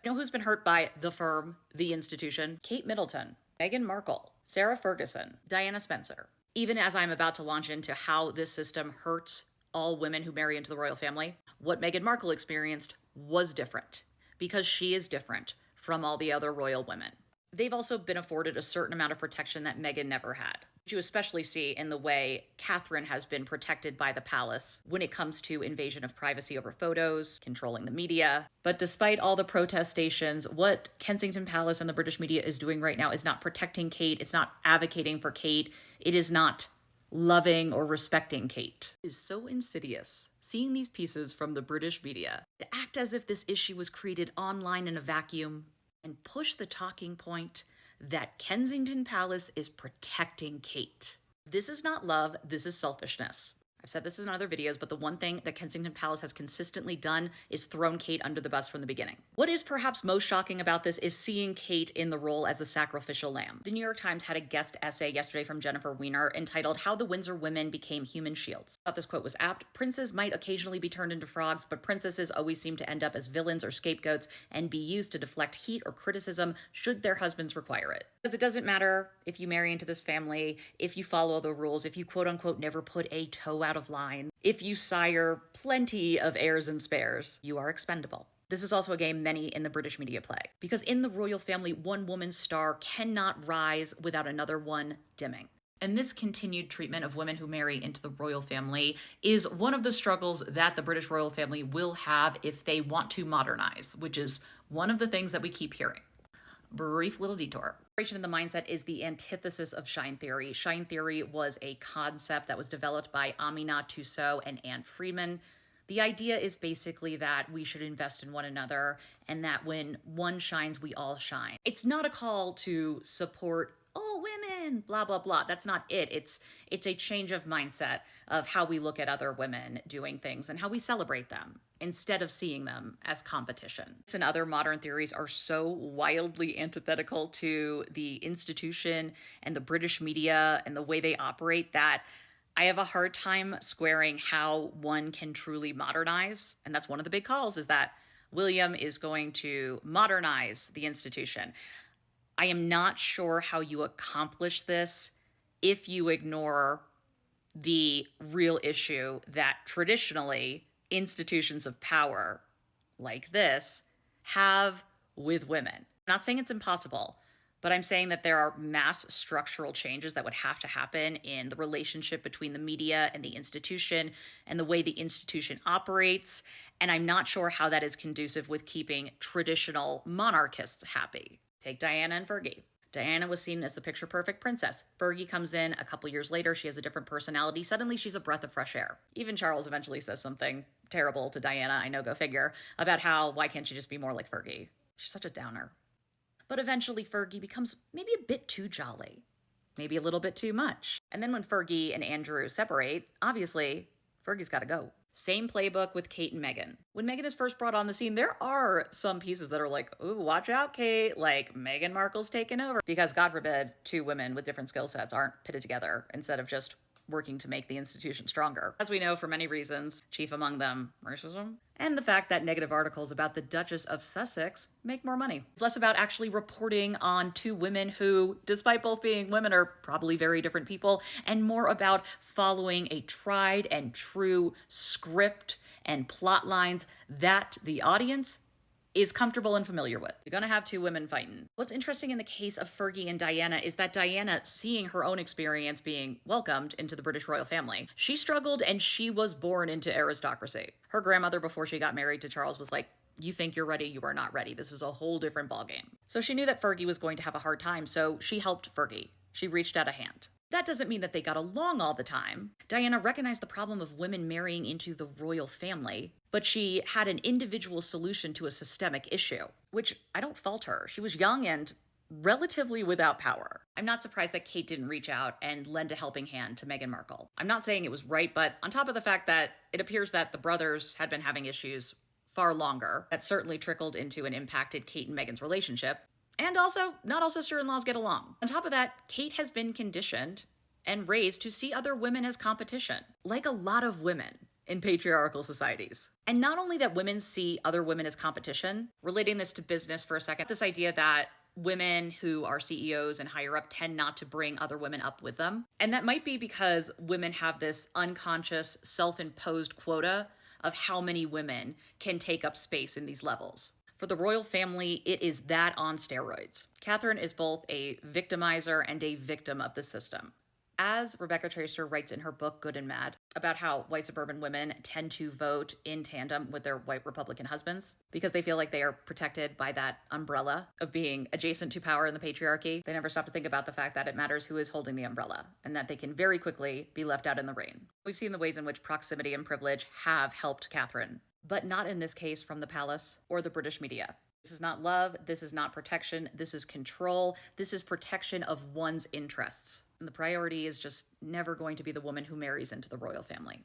You know who's been hurt by the firm, the institution? Kate Middleton, Meghan Markle, Sarah Ferguson, Diana Spencer. Even as I'm about to launch into how this system hurts all women who marry into the royal family, what Meghan Markle experienced was different because she is different from all the other royal women. They've also been afforded a certain amount of protection that Meghan never had. You especially see in the way Catherine has been protected by the palace when it comes to invasion of privacy over photos, controlling the media. But despite all the protestations, what Kensington Palace and the British media is doing right now is not protecting Kate. It's not advocating for Kate. It is not loving or respecting Kate. It is so insidious seeing these pieces from the British media to act as if this issue was created online in a vacuum and push the talking point that Kensington Palace is protecting Kate. This is not love, this is selfishness. I've said this in other videos, but the one thing that Kensington Palace has consistently done is thrown Kate under the bus from the beginning. What is perhaps most shocking about this is seeing Kate in the role as the sacrificial lamb. The New York Times had a guest essay yesterday from Jennifer Weiner entitled "How the Windsor Women Became Human Shields." I thought this quote was apt. Princes might occasionally be turned into frogs, but princesses always seem to end up as villains or scapegoats and be used to deflect heat or criticism should their husbands require it. Because it doesn't matter if you marry into this family, if you follow the rules, if you quote unquote never put a toe out of line, if you sire plenty of heirs and spares, you are expendable. This is also a game many in the British media play, because in the royal family, one woman's star cannot rise without another one dimming. And this continued treatment of women who marry into the royal family is one of the struggles that the British royal family will have if they want to modernize, which is one of the things that we keep hearing. Brief little detour. In the mindset is the antithesis of shine theory. Shine theory was a concept that was developed by Amina Tussaud and Anne Friedman. The idea is basically that we should invest in one another and that when one shines, we all shine. It's not a call to support all women, blah, blah, blah. That's not it. It's a change of mindset of how we look at other women doing things and how we celebrate them instead of seeing them as competition. And other modern theories are so wildly antithetical to the institution and the British media and the way they operate that I have a hard time squaring how one can truly modernize. And that's one of the big calls, is that William is going to modernize the institution. I am not sure how you accomplish this if you ignore the real issue that traditionally institutions of power like this have with women. I'm not saying it's impossible, but I'm saying that there are mass structural changes that would have to happen in the relationship between the media and the institution and the way the institution operates. And I'm not sure how that is conducive with keeping traditional monarchists happy. Take Diana and Fergie. Diana was seen as the picture-perfect princess. Fergie comes in a couple years later. She has a different personality. Suddenly, she's a breath of fresh air. Even Charles eventually says something terrible to Diana, I know, go figure, about how, why can't she just be more like Fergie? She's such a downer. But eventually, Fergie becomes maybe a bit too jolly. Maybe a little bit too much. And then when Fergie and Andrew separate, obviously, Fergie's got to go. Same playbook with Kate and Meghan. When Meghan is first brought on the scene, there are some pieces that are like, ooh, watch out, Kate, like Meghan Markle's taken over. Because God forbid, two women with different skill sets aren't pitted together instead of just working to make the institution stronger. As we know, for many reasons, chief among them, racism, and the fact that negative articles about the Duchess of Sussex make more money. It's less about actually reporting on two women who, despite both being women, are probably very different people, and more about following a tried and true script and plot lines that the audience is comfortable and familiar with. You're gonna have two women fighting. What's interesting in the case of Fergie and Diana is that Diana, seeing her own experience being welcomed into the British royal family, she struggled and she was born into aristocracy. Her grandmother, before she got married to Charles, was like, you think you're ready, you are not ready. This is a whole different ballgame. So she knew that Fergie was going to have a hard time, so she helped Fergie. She reached out a hand. That doesn't mean that they got along all the time. Diana recognized the problem of women marrying into the royal family, but she had an individual solution to a systemic issue, which I don't fault her. She was young and relatively without power. I'm not surprised that Kate didn't reach out and lend a helping hand to Meghan Markle. I'm not saying it was right, but on top of the fact that it appears that the brothers had been having issues far longer, that certainly trickled into and impacted Kate and Meghan's relationship. And also, not all sister-in-laws get along. On top of that, Kate has been conditioned and raised to see other women as competition. Like a lot of women, in patriarchal societies. And not only that women see other women as competition, relating this to business for a second, this idea that women who are CEOs and higher up tend not to bring other women up with them. And that might be because women have this unconscious, self-imposed quota of how many women can take up space in these levels. For the royal family, it is that on steroids. Catherine is both a victimizer and a victim of the system. As Rebecca Traister writes in her book, Good and Mad, about how white suburban women tend to vote in tandem with their white Republican husbands because they feel like they are protected by that umbrella of being adjacent to power in the patriarchy. They never stop to think about the fact that it matters who is holding the umbrella and that they can very quickly be left out in the rain. We've seen the ways in which proximity and privilege have helped Catherine, but not in this case from the palace or the British media. This is not love. This is not protection. This is control. This is protection of one's interests. And the priority is just never going to be the woman who marries into the royal family.